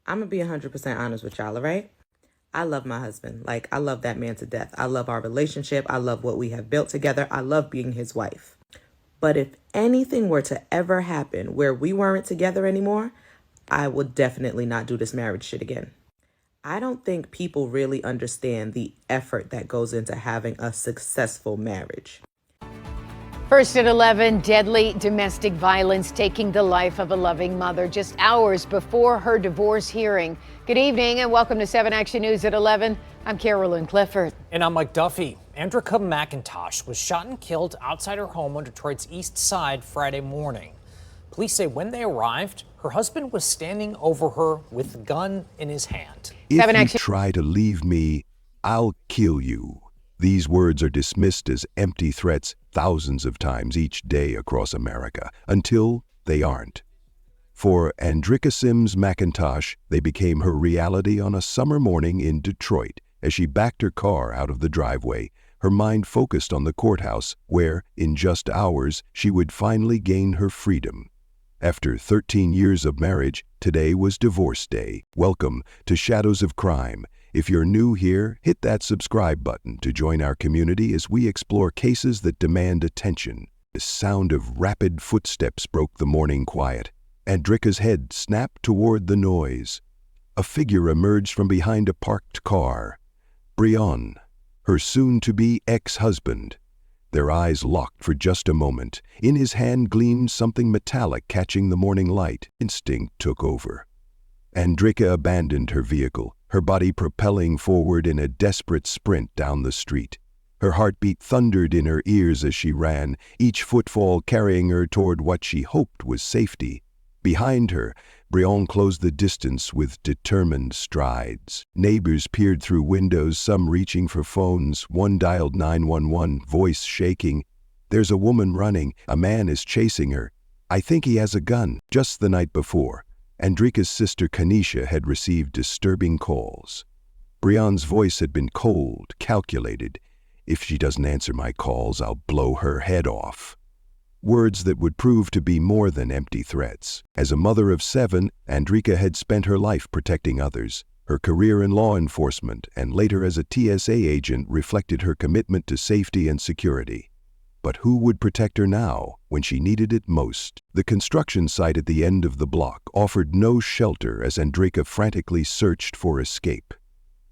I'm gonna be 100% honest with y'all, all right? I love my husband. Like, I love that man to death. I love our relationship. I love what we have built together. I love being his wife. But if anything were to ever happen where we weren't together anymore, I would definitely not do this marriage shit again. I don't think people really understand the effort that goes into having a successful marriage. First at 11, deadly domestic violence taking the life of a loving mother just hours before her divorce hearing. Good evening and welcome to 7 Action News at 11. I'm Carolyn Clifford. And I'm Mike Duffy. Andricka McIntosh was shot and killed outside her home on Detroit's east side Friday morning. Police say when they arrived, her husband was standing over her with a gun in his hand. If you try to leave me, I'll kill you. These words are dismissed as empty threats thousands of times each day across America, until they aren't. For Andricka Sims McIntosh, they became her reality on a summer morning in Detroit as she backed her car out of the driveway, her mind focused on the courthouse where, in just hours, she would finally gain her freedom. After 13 years of marriage, today was divorce day. Welcome to Shadows of Crime. If you're new here, hit that subscribe button to join our community as we explore cases that demand attention. The sound of rapid footsteps broke the morning quiet. Andricka's head snapped toward the noise. A figure emerged from behind a parked car. Brian, her soon-to-be ex-husband. Their eyes locked for just a moment. In his hand gleamed something metallic catching the morning light. Instinct took over. Andricka abandoned her vehicle, her body propelling forward in a desperate sprint down the street. Her heartbeat thundered in her ears as she ran, each footfall carrying her toward what she hoped was safety. Behind her, Brian closed the distance with determined strides. Neighbors peered through windows, some reaching for phones. One dialed 911, voice shaking. "There's a woman running. A man is chasing her. I think he has a gun." Just the night before, Andricka's sister Kanisha had received disturbing calls. Brian's voice had been cold, calculated. "If she doesn't answer my calls, I'll blow her head off." Words that would prove to be more than empty threats. As a mother of 7, Andricka had spent her life protecting others. Her career in law enforcement and later as a TSA agent reflected her commitment to safety and security. But who would protect her now, when she needed it most? The construction site at the end of the block offered no shelter as Andricka frantically searched for escape.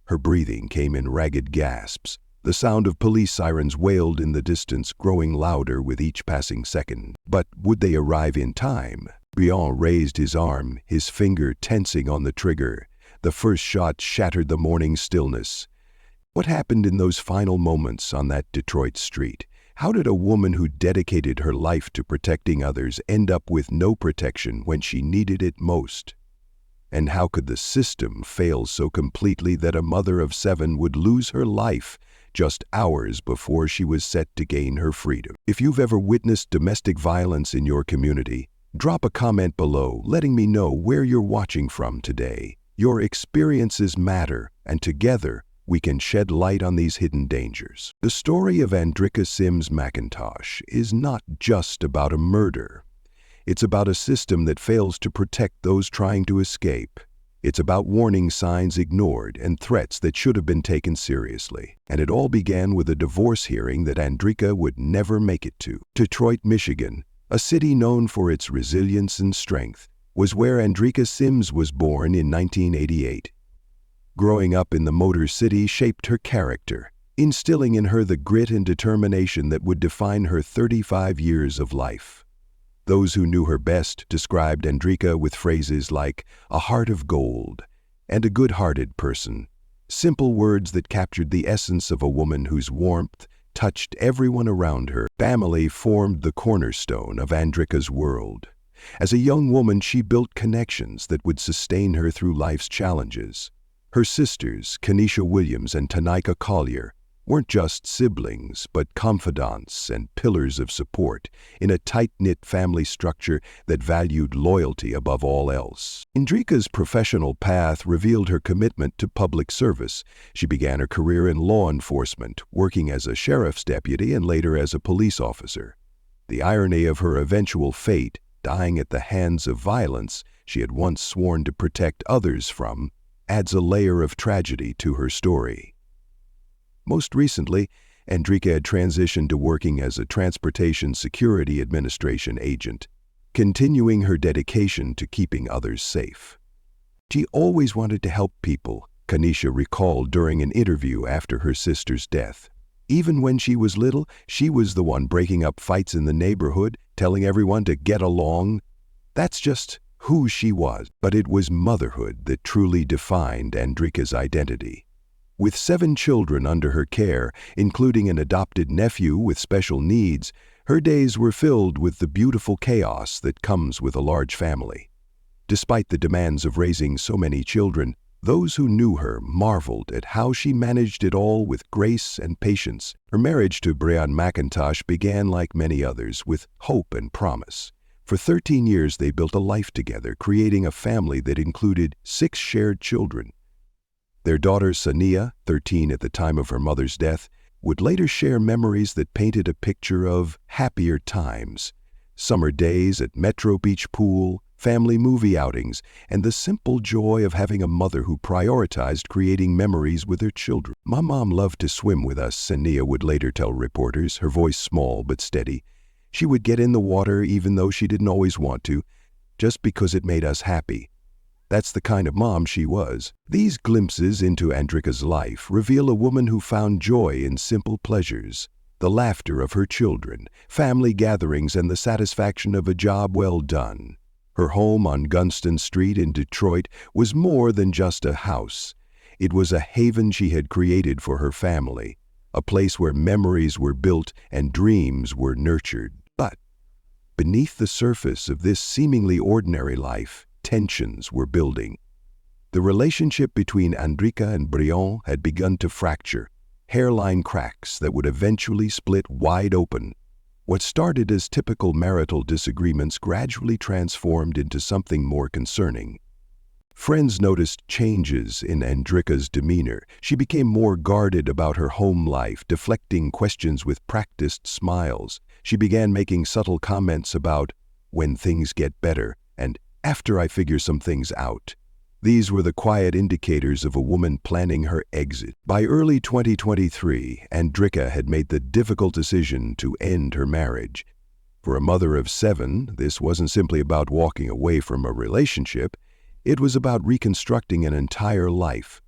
Her breathing came in ragged gasps. The sound of police sirens wailed in the distance, growing louder with each passing second. But would they arrive in time? Brian raised his arm, his finger tensing on the trigger. The first shot shattered the morning stillness. What happened in those final moments on that Detroit street? How did a woman who dedicated her life to protecting others end up with no protection when she needed it most? And how could the system fail so completely that a mother of 7 would lose her life just hours before she was set to gain her freedom? If you've ever witnessed domestic violence in your community, drop a comment below letting me know where you're watching from today. Your experiences matter, and together we can shed light on these hidden dangers. The story of Andricka Sims McIntosh is not just about a murder. It's about a system that fails to protect those trying to escape. It's about warning signs ignored and threats that should have been taken seriously. And it all began with a divorce hearing that Andricka would never make it to. Detroit, Michigan, a city known for its resilience and strength, was where Andricka Sims was born in 1988. Growing up in the Motor City shaped her character, instilling in her the grit and determination that would define her 35 years of life. Those who knew her best described Andricka with phrases like a heart of gold and a good-hearted person, simple words that captured the essence of a woman whose warmth touched everyone around her. Family formed the cornerstone of Andricka's world. As a young woman, she built connections that would sustain her through life's challenges. Her sisters, Kanisha Williams and Tanika Collier, weren't just siblings, but confidants and pillars of support in a tight-knit family structure that valued loyalty above all else. Andricka's professional path revealed her commitment to public service. She began her career in law enforcement, working as a sheriff's deputy and later as a police officer. The irony of her eventual fate, dying at the hands of violence, she had once sworn to protect others from, adds a layer of tragedy to her story. Most recently, Andricka had transitioned to working as a Transportation Security Administration agent, continuing her dedication to keeping others safe. She always wanted to help people, Kanisha recalled during an interview after her sister's death. Even when she was little, she was the one breaking up fights in the neighborhood, telling everyone to get along. That's just who she was. But it was motherhood that truly defined Andricka's identity. With 7 children under her care, including an adopted nephew with special needs, her days were filled with the beautiful chaos that comes with a large family. Despite the demands of raising so many children, those who knew her marveled at how she managed it all with grace and patience. Her marriage to Brian McIntosh began like many others, with hope and promise. For 13 years they built a life together, creating a family that included 6 shared children. Their daughter Sania, 13 at the time of her mother's death, would later share memories that painted a picture of happier times. Summer days at Metro Beach Pool, family movie outings, and the simple joy of having a mother who prioritized creating memories with her children. "My mom loved to swim with us," Sania would later tell reporters, her voice small but steady. "She would get in the water even though she didn't always want to, just because it made us happy. That's the kind of mom she was." These glimpses into Andricka's life reveal a woman who found joy in simple pleasures, the laughter of her children, family gatherings, and the satisfaction of a job well done. Her home on Gunston Street in Detroit was more than just a house. It was a haven she had created for her family, a place where memories were built and dreams were nurtured. But beneath the surface of this seemingly ordinary life, tensions were building. The relationship between Andricka and Brian had begun to fracture, hairline cracks that would eventually split wide open. What started as typical marital disagreements gradually transformed into something more concerning. Friends noticed changes in Andricka's demeanor. She became more guarded about her home life, deflecting questions with practiced smiles. She began making subtle comments about "when things get better" and "after I figure some things out." These were the quiet indicators of a woman planning her exit. By early 2023, Andricka had made the difficult decision to end her marriage. For a mother of 7, this wasn't simply about walking away from a relationship. It was about reconstructing an entire life,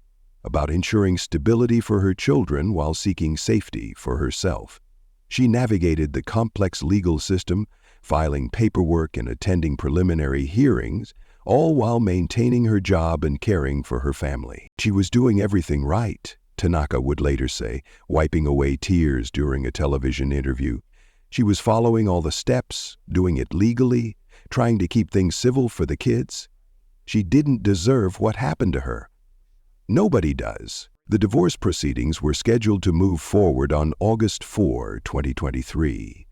about ensuring stability for her children while seeking safety for herself. She navigated the complex legal system, filing paperwork and attending preliminary hearings, all while maintaining her job and caring for her family. She was doing everything right, Tanaka would later say, wiping away tears during a television interview. She was following all the steps, doing it legally, trying to keep things civil for the kids. She didn't deserve what happened to her. Nobody does. The divorce proceedings were scheduled to move forward on August 4, 2023.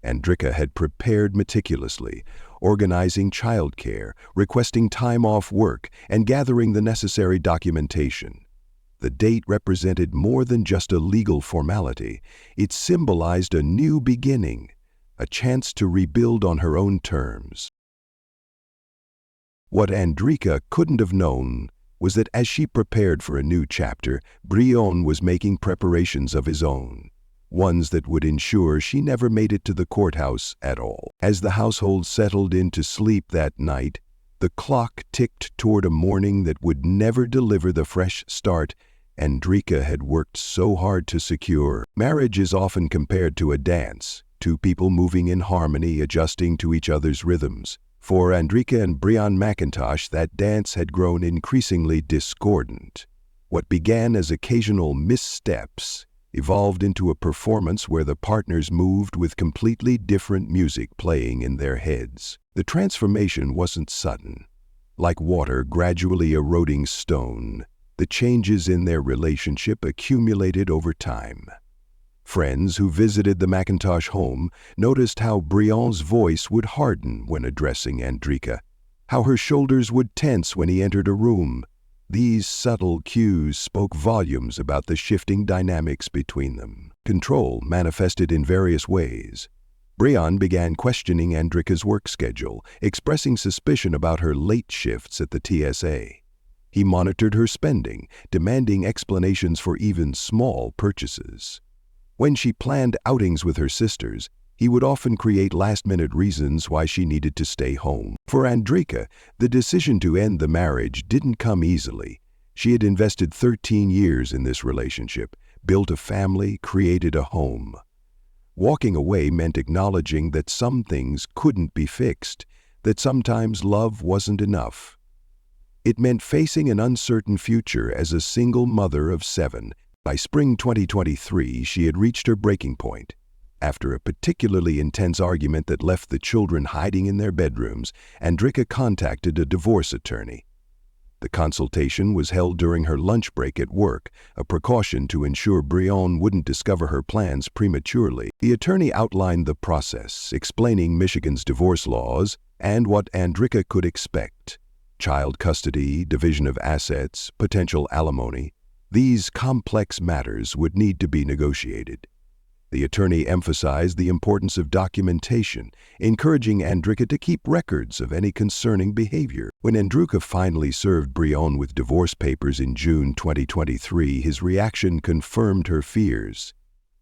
Andricka had prepared meticulously, organizing childcare, requesting time off work, and gathering the necessary documentation. The date represented more than just a legal formality. It symbolized a new beginning, a chance to rebuild on her own terms. What Andricka couldn't have known was that as she prepared for a new chapter, Brian was making preparations of his own, ones that would ensure she never made it to the courthouse at all. As the household settled into sleep that night, the clock ticked toward a morning that would never deliver the fresh start Andricka had worked so hard to secure. Marriage is often compared to a dance, two people moving in harmony, adjusting to each other's rhythms. For Andricka and Brian McIntosh, that dance had grown increasingly discordant. What began as occasional missteps evolved into a performance where the partners moved with completely different music playing in their heads. The transformation wasn't sudden. Like water gradually eroding stone, the changes in their relationship accumulated over time. Friends who visited the McIntosh home noticed how Brian's voice would harden when addressing Andricka, how her shoulders would tense when he entered a room. These subtle cues spoke volumes about the shifting dynamics between them. Control manifested in various ways. Brian began questioning Andricka's work schedule, expressing suspicion about her late shifts at the TSA. He monitored her spending, demanding explanations for even small purchases. When she planned outings with her sisters, he would often create last-minute reasons why she needed to stay home. For Andricka, the decision to end the marriage didn't come easily. She had invested 13 years in this relationship, built a family, created a home. Walking away meant acknowledging that some things couldn't be fixed, that sometimes love wasn't enough. It meant facing an uncertain future as a single mother of 7. By spring 2023, she had reached her breaking point. After a particularly intense argument that left the children hiding in their bedrooms, Andricka contacted a divorce attorney. The consultation was held during her lunch break at work, a precaution to ensure Brianne wouldn't discover her plans prematurely. The attorney outlined the process, explaining Michigan's divorce laws and what Andricka could expect. Child custody, division of assets, potential alimony. These complex matters would need to be negotiated. The attorney emphasized the importance of documentation, encouraging Andricka to keep records of any concerning behavior. When Andricka finally served Brianne with divorce papers in June 2023, his reaction confirmed her fears.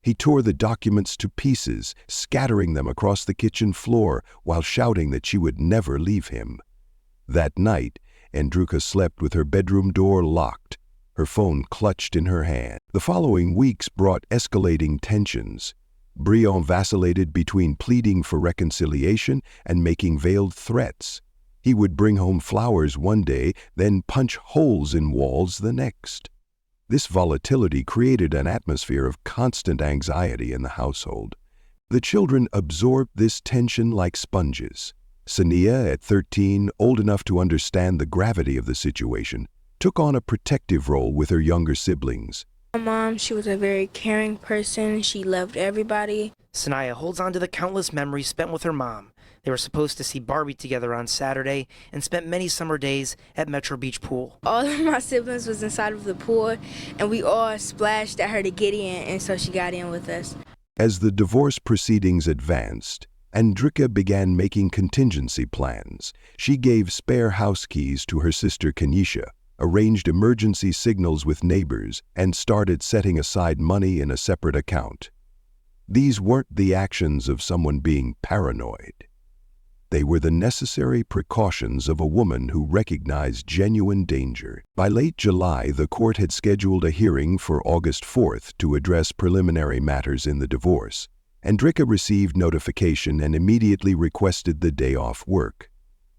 He tore the documents to pieces, scattering them across the kitchen floor while shouting that she would never leave him. That night, Andricka slept with her bedroom door locked, her phone clutched in her hand. The following weeks brought escalating tensions. Brianne vacillated between pleading for reconciliation and making veiled threats. He would bring home flowers one day, then punch holes in walls the next. This volatility created an atmosphere of constant anxiety in the household. The children absorbed this tension like sponges. Sania, at 13, old enough to understand the gravity of the situation, took on a protective role with her younger siblings. My mom, she was a very caring person. She loved everybody. Sanaya holds on to the countless memories spent with her mom. They were supposed to see Barbie together on Saturday and spent many summer days at Metro Beach Pool. All of my siblings was inside of the pool, and we all splashed at her to get in, and so she got in with us. As the divorce proceedings advanced, Andricka began making contingency plans. She gave spare house keys to her sister Kenisha, arranged emergency signals with neighbors, and started setting aside money in a separate account. These weren't the actions of someone being paranoid. They were the necessary precautions of a woman who recognized genuine danger. By late July, the court had scheduled a hearing for August 4th to address preliminary matters in the divorce. Andricka received notification and immediately requested the day off work.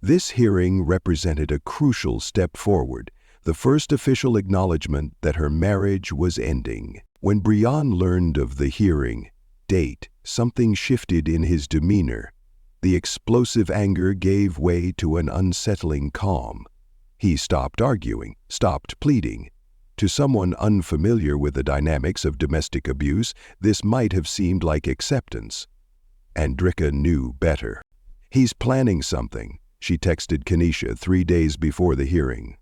This hearing represented a crucial step forward, the first official acknowledgement that her marriage was ending. When Brian learned of the hearing date, something shifted in his demeanor. The explosive anger gave way to an unsettling calm. He stopped arguing, stopped pleading. To someone unfamiliar with the dynamics of domestic abuse, this might have seemed like acceptance. Andricka knew better. "He's planning something," she texted Kenisha 3 days before the hearing.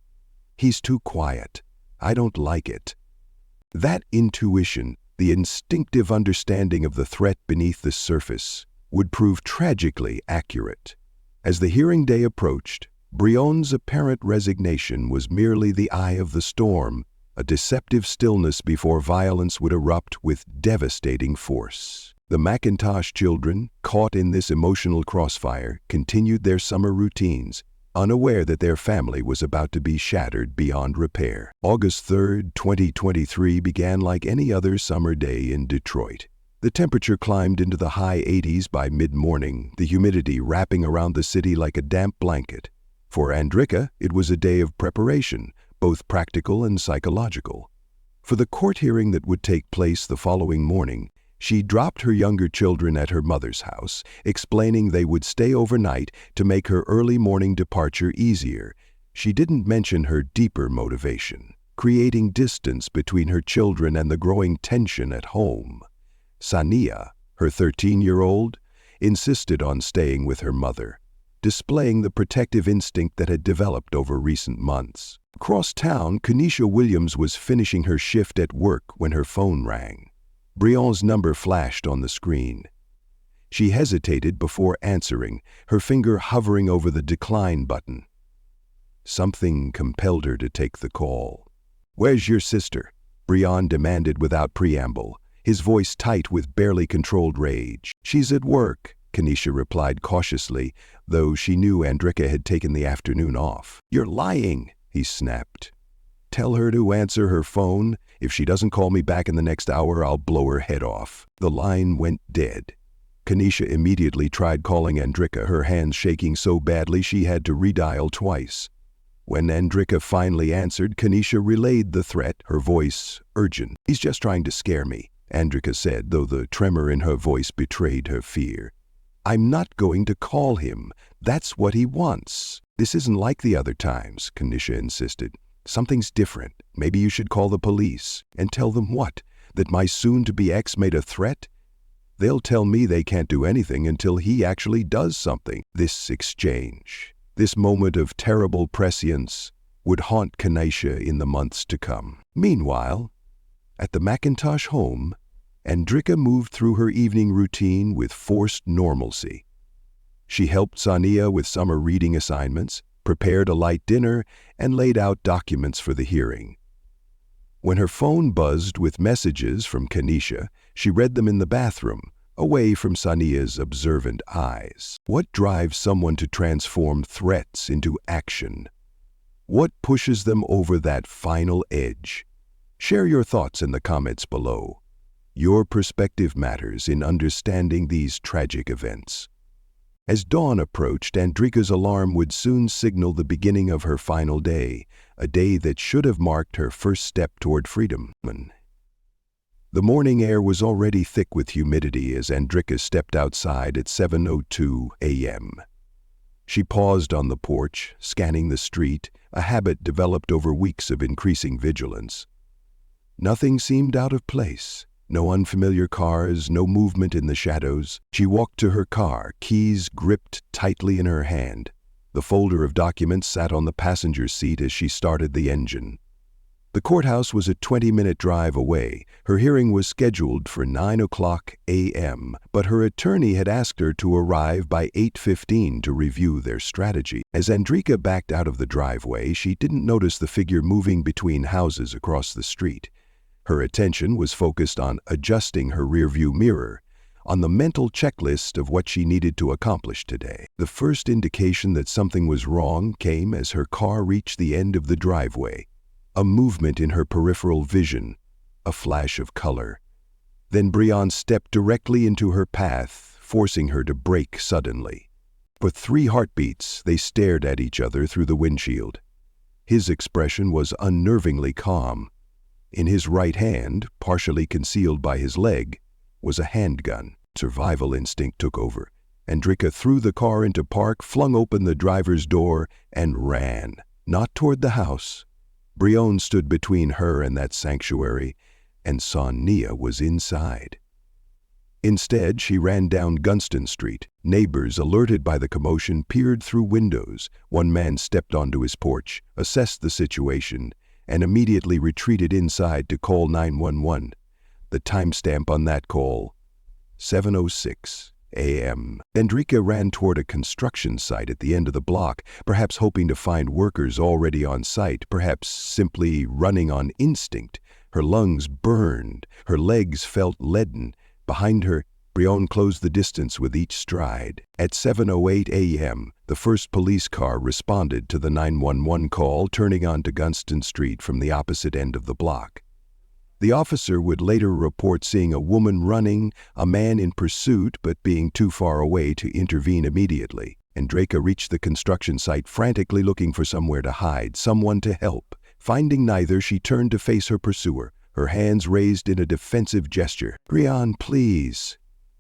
"He's too quiet. I don't like it." That intuition, the instinctive understanding of the threat beneath the surface, would prove tragically accurate. As the hearing day approached, Brianne's apparent resignation was merely the eye of the storm, a deceptive stillness before violence would erupt with devastating force. The McIntosh children, caught in this emotional crossfire, continued their summer routines, unaware that their family was about to be shattered beyond repair. August 3rd, 2023 began like any other summer day in Detroit. The temperature climbed into the high 80s by mid-morning, the humidity wrapping around the city like a damp blanket. For Andricka, it was a day of preparation, both practical and psychological. For the court hearing that would take place the following morning, she dropped her younger children at her mother's house, explaining they would stay overnight to make her early morning departure easier. She didn't mention her deeper motivation, creating distance between her children and the growing tension at home. Sania, her 13-year-old, insisted on staying with her mother, displaying the protective instinct that had developed over recent months. Across town, Kenisha Williams was finishing her shift at work when her phone rang. Brianne's number flashed on the screen. She hesitated before answering, her finger hovering over the decline button. Something compelled her to take the call. "Where's your sister?" Brian demanded without preamble, his voice tight with barely controlled rage. "She's at work," Kenesha replied cautiously, though she knew Andricka had taken the afternoon off. "You're lying," he snapped. "Tell her to answer her phone. If she doesn't call me back in the next hour, I'll blow her head off." The line went dead. Kenesha immediately tried calling Andricka, her hands shaking so badly she had to redial twice. When Andricka finally answered, Kenesha relayed the threat, her voice urgent. "He's just trying to scare me," Andricka said, though the tremor in her voice betrayed her fear. "I'm not going to call him. That's what he wants." "This isn't like the other times," Kenesha insisted. "Something's different. Maybe you should call the police." "And tell them what? That my soon-to-be ex made a threat?" "They'll tell me they can't do anything until he actually does something." This exchange, this moment of terrible prescience, would haunt Kenesha in the months to come. Meanwhile, at the McIntosh home, Andricka moved through her evening routine with forced normalcy. She helped Sania with summer reading assignments, prepared a light dinner, and laid out documents for the hearing. When her phone buzzed with messages from Kenesha, she read them in the bathroom, away from Sania's observant eyes. What drives someone to transform threats into action? What pushes them over that final edge? Share your thoughts in the comments below. Your perspective matters in understanding these tragic events. As dawn approached, Andricka's alarm would soon signal the beginning of her final day, a day that should have marked her first step toward freedom. The morning air was already thick with humidity as Andricka stepped outside at 7:02 a.m. She paused on the porch, scanning the street, a habit developed over weeks of increasing vigilance. Nothing seemed out of place. No unfamiliar cars, no movement in the shadows. She walked to her car, keys gripped tightly in her hand. The folder of documents sat on the passenger seat as she started the engine. The courthouse was a 20-minute drive away. Her hearing was scheduled for 9:00 a.m., but her attorney had asked her to arrive by 8:15 to review their strategy. As Andricka backed out of the driveway, she didn't notice the figure moving between houses across the street. Her attention was focused on adjusting her rearview mirror, on the mental checklist of what she needed to accomplish today. The first indication that something was wrong came as her car reached the end of the driveway. A movement in her peripheral vision, a flash of color. Then Brian stepped directly into her path, forcing her to brake suddenly. For 3 heartbeats, they stared at each other through the windshield. His expression was unnervingly calm. In his right hand, partially concealed by his leg, was a handgun. Survival instinct took over. Andricka threw the car into park, flung open the driver's door, and ran. Not toward the house. Brion stood between her and that sanctuary, and Sania was inside. Instead, she ran down Gunston Street. Neighbors, alerted by the commotion, peered through windows. One man stepped onto his porch, assessed the situation, and immediately retreated inside to call 911. The timestamp on that call, 7:06 a.m. Andricka ran toward a construction site at the end of the block, perhaps hoping to find workers already on site, perhaps simply running on instinct. Her lungs burned, her legs felt leaden. Behind her, Brion closed the distance with each stride. At 7:08 a.m., the first police car responded to the 911 call, turning onto Gunston Street from the opposite end of the block. The officer would later report seeing a woman running, a man in pursuit but being too far away to intervene immediately. Andricka reached the construction site frantically looking for somewhere to hide, someone to help. Finding neither, she turned to face her pursuer, her hands raised in a defensive gesture. "Brian, please,"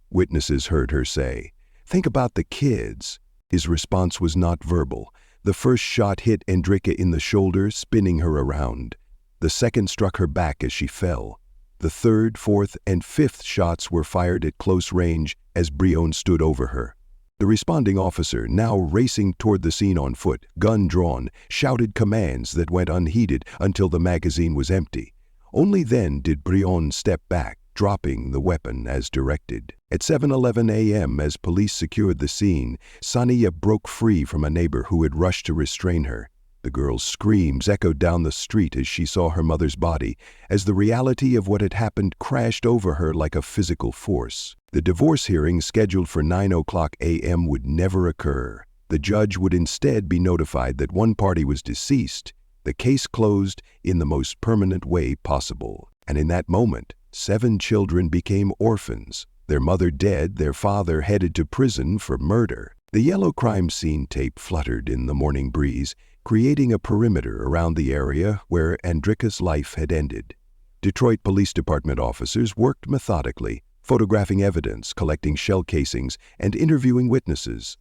witnesses heard her say. "Think about the kids." His response was not verbal. The first shot hit Andricka in the shoulder, spinning her around. The second struck her back as she fell. The third, fourth, and fifth shots were fired at close range as Brion stood over her. The responding officer, now racing toward the scene on foot, gun drawn, shouted commands that went unheeded until the magazine was empty. Only then did Brion step back, dropping the weapon as directed. At 7:11 a.m., as police secured the scene, Sania broke free from a neighbor who had rushed to restrain her. The girl's screams echoed down the street as she saw her mother's body, as the reality of what had happened crashed over her like a physical force. The divorce hearing scheduled for 9:00 a.m. would never occur. The judge would instead be notified that one party was deceased, the case closed in the most permanent way possible. And in that moment, 7 children became orphans. Their mother dead, their father headed to prison for murder. The yellow crime scene tape fluttered in the morning breeze, creating a perimeter around the area where Andricka's life had ended. Detroit Police Department officers worked methodically, photographing evidence, collecting shell casings, and interviewing witnesses.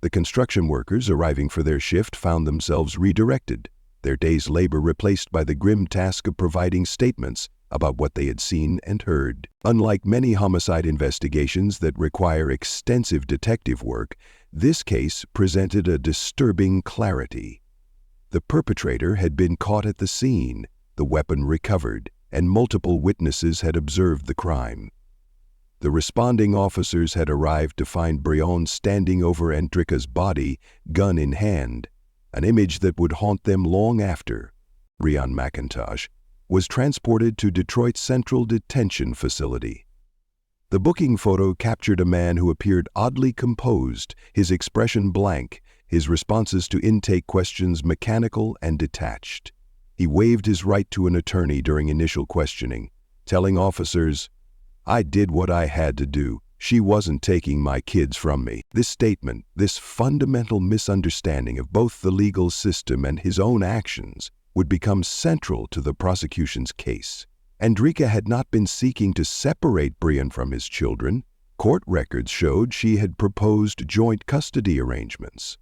The construction workers arriving for their shift found themselves redirected, their day's labor replaced by the grim task of providing statements about what they had seen and heard. Unlike many homicide investigations that require extensive detective work, this case presented a disturbing clarity. The perpetrator had been caught at the scene, the weapon recovered, and multiple witnesses had observed the crime. The responding officers had arrived to find Breon standing over Andricka's body, gun in hand, an image that would haunt them long after. Breon McIntosh was transported to Detroit's Central Detention Facility. The booking photo captured a man who appeared oddly composed, his expression blank, his responses to intake questions mechanical and detached. He waived his right to an attorney during initial questioning, telling officers, "I did what I had to do. She wasn't taking my kids from me." This statement, this fundamental misunderstanding of both the legal system and his own actions, would become central to the prosecution's case. Andricka had not been seeking to separate Breon from his children. Court records showed she had proposed joint custody arrangements.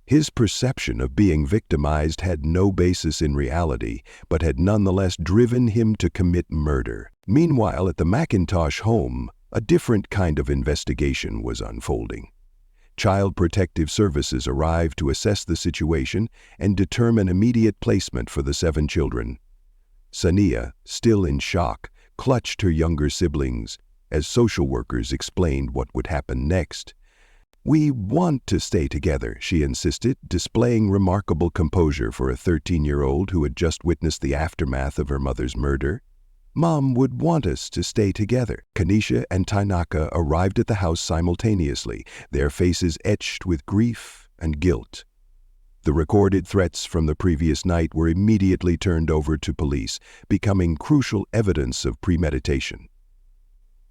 His perception of being victimized had no basis in reality, but had nonetheless driven him to commit murder. Meanwhile, at the McIntosh home, a different kind of investigation was unfolding. Child Protective Services arrived to assess the situation and determine immediate placement for the 7 children. Sania, still in shock, clutched her younger siblings as social workers explained what would happen next. "We want to stay together," she insisted, displaying remarkable composure for a 13-year-old who had just witnessed the aftermath of her mother's murder. "Mom would want us to stay together." Kanisha and Tainaka arrived at the house simultaneously, their faces etched with grief and guilt. The recorded threats from the previous night were immediately turned over to police, becoming crucial evidence of premeditation.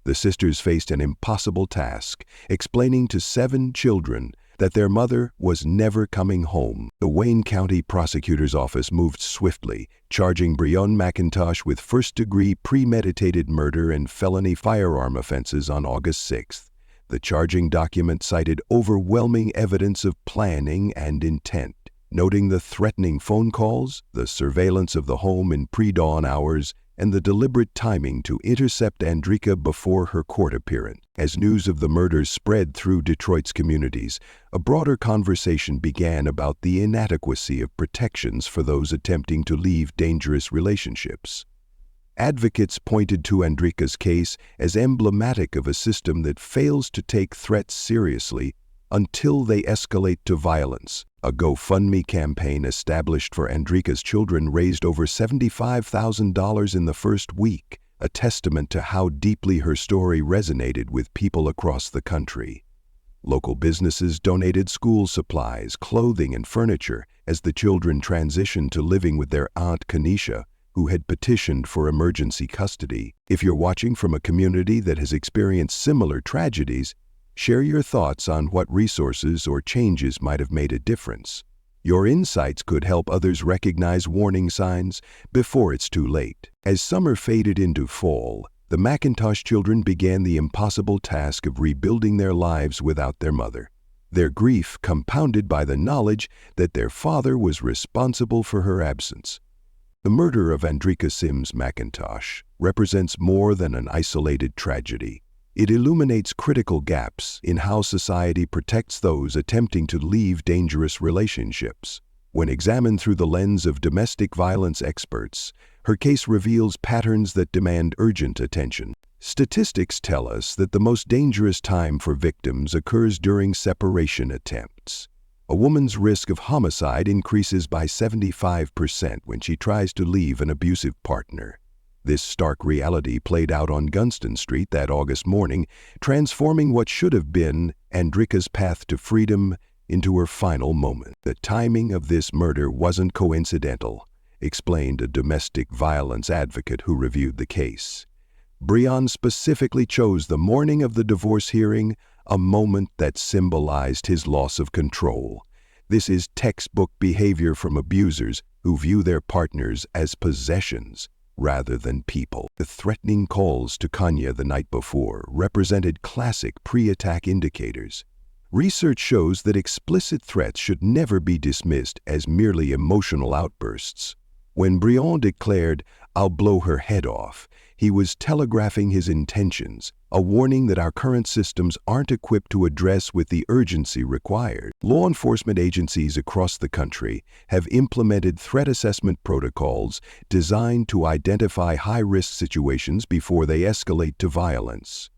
The sisters faced an impossible task, explaining to 7 children that their mother was never coming home. The Wayne County Prosecutor's Office moved swiftly, charging Breon McIntosh with first-degree premeditated murder and felony firearm offenses on August 6th. The charging document cited overwhelming evidence of planning and intent, noting the threatening phone calls, the surveillance of the home in pre-dawn hours, and the deliberate timing to intercept Andricka before her court appearance. As news of the murders spread through Detroit's communities, a broader conversation began about the inadequacy of protections for those attempting to leave dangerous relationships. Advocates pointed to Andricka's case as emblematic of a system that fails to take threats seriously until they escalate to violence. A GoFundMe campaign established for Andricka's children raised over $75,000 in the first week, a testament to how deeply her story resonated with people across the country. Local businesses donated school supplies, clothing, and furniture as the children transitioned to living with their aunt Kanisha, who had petitioned for emergency custody. If you're watching from a community that has experienced similar tragedies, share your thoughts on what resources or changes might have made a difference. Your insights could help others recognize warning signs before it's too late. As summer faded into fall, the McIntosh children began the impossible task of rebuilding their lives without their mother. Their grief compounded by the knowledge that their father was responsible for her absence. The murder of Andricka Sims McIntosh represents more than an isolated tragedy. It illuminates critical gaps in how society protects those attempting to leave dangerous relationships. When examined through the lens of domestic violence experts, her case reveals patterns that demand urgent attention. Statistics tell us that the most dangerous time for victims occurs during separation attempts. A woman's risk of homicide increases by 75% when she tries to leave an abusive partner. This stark reality played out on Gunston Street that August morning, transforming what should have been Andricka's path to freedom into her final moment. The timing of this murder wasn't coincidental, explained a domestic violence advocate who reviewed the case. Breon specifically chose the morning of the divorce hearing, a moment that symbolized his loss of control. This is textbook behavior from abusers who view their partners as possessions rather than people. The threatening calls to Kanya the night before represented classic pre-attack indicators. Research shows that explicit threats should never be dismissed as merely emotional outbursts. When Breon declared, "I'll blow her head off," he was telegraphing his intentions, a warning that our current systems aren't equipped to address with the urgency required. Law enforcement agencies across the country have implemented threat assessment protocols designed to identify high-risk situations before they escalate to violence.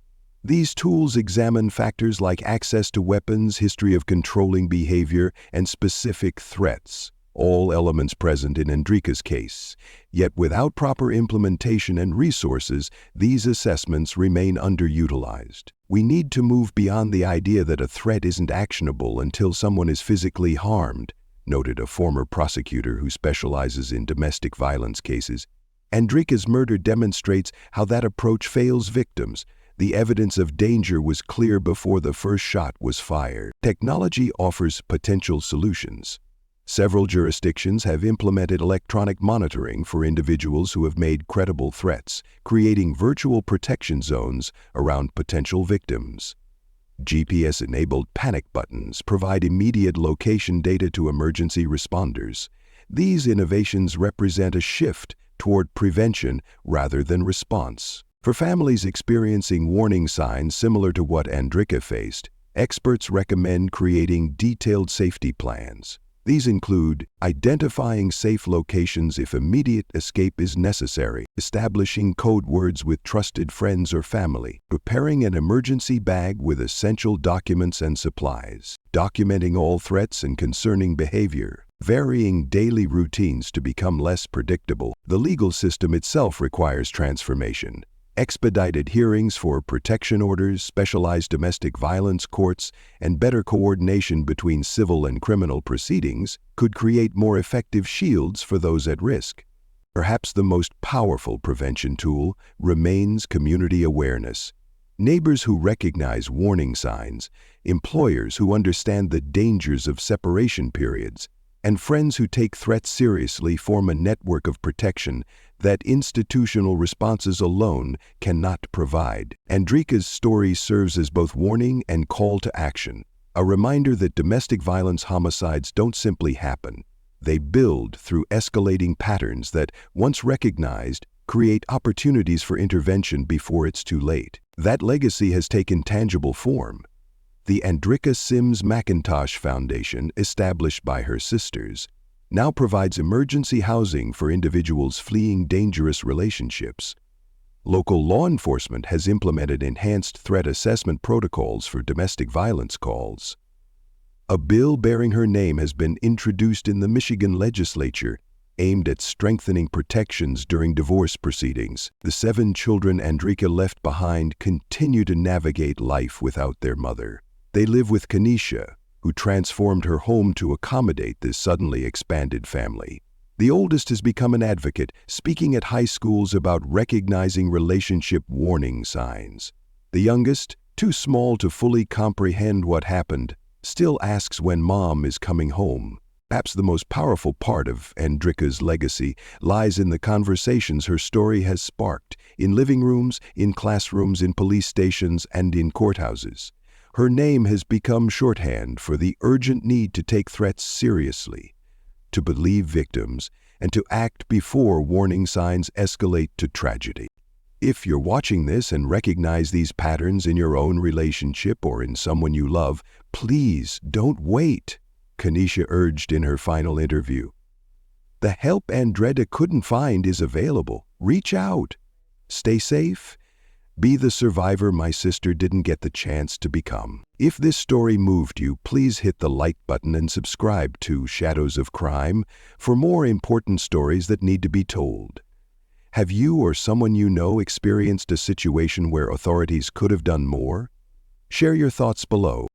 These tools examine factors like access to weapons, history of controlling behavior, and specific threats, all elements present in Andricka's case. Yet without proper implementation and resources, these assessments remain underutilized. We need to move beyond the idea that a threat isn't actionable until someone is physically harmed, noted a former prosecutor who specializes in domestic violence cases. Andricka's murder demonstrates how that approach fails victims. The evidence of danger was clear before the first shot was fired. Technology offers potential solutions. Several jurisdictions have implemented electronic monitoring for individuals who have made credible threats, creating virtual protection zones around potential victims. GPS-enabled panic buttons provide immediate location data to emergency responders. These innovations represent a shift toward prevention rather than response. For families experiencing warning signs similar to what Andricka faced, experts recommend creating detailed safety plans. These include identifying safe locations if immediate escape is necessary, establishing code words with trusted friends or family, preparing an emergency bag with essential documents and supplies, documenting all threats and concerning behavior, varying daily routines to become less predictable. The legal system itself requires transformation. Expedited hearings for protection orders, specialized domestic violence courts, and better coordination between civil and criminal proceedings could create more effective shields for those at risk. Perhaps the most powerful prevention tool remains community awareness. Neighbors who recognize warning signs, employers who understand the dangers of separation periods, and friends who take threats seriously form a network of protection that institutional responses alone cannot provide. Andricka's story serves as both warning and call to action, a reminder that domestic violence homicides don't simply happen. They build through escalating patterns that, once recognized, create opportunities for intervention before it's too late. That legacy has taken tangible form. The Andricka Sims McIntosh Foundation, established by her sisters, now provides emergency housing for individuals fleeing dangerous relationships. Local law enforcement has implemented enhanced threat assessment protocols for domestic violence calls. A bill bearing her name has been introduced in the Michigan legislature, aimed at strengthening protections during divorce proceedings. The 7 children Andricka left behind continue to navigate life without their mother. They live with Kanisha, who transformed her home to accommodate this suddenly expanded family. The oldest has become an advocate, speaking at high schools about recognizing relationship warning signs. The youngest, too small to fully comprehend what happened, still asks when mom is coming home. Perhaps the most powerful part of Andricka's legacy lies in the conversations her story has sparked, in living rooms, in classrooms, in police stations, and in courthouses. Her name has become shorthand for the urgent need to take threats seriously, to believe victims, and to act before warning signs escalate to tragedy. If you're watching this and recognize these patterns in your own relationship or in someone you love, please don't wait, Kanisha urged in her final interview. The help Andricka couldn't find is available. Reach out. Stay safe Be the survivor my sister didn't get the chance to become. If this story moved you, please hit the like button and subscribe to Shadows of Crime for more important stories that need to be told. Have you or someone you know experienced a situation where authorities could have done more? Share your thoughts below.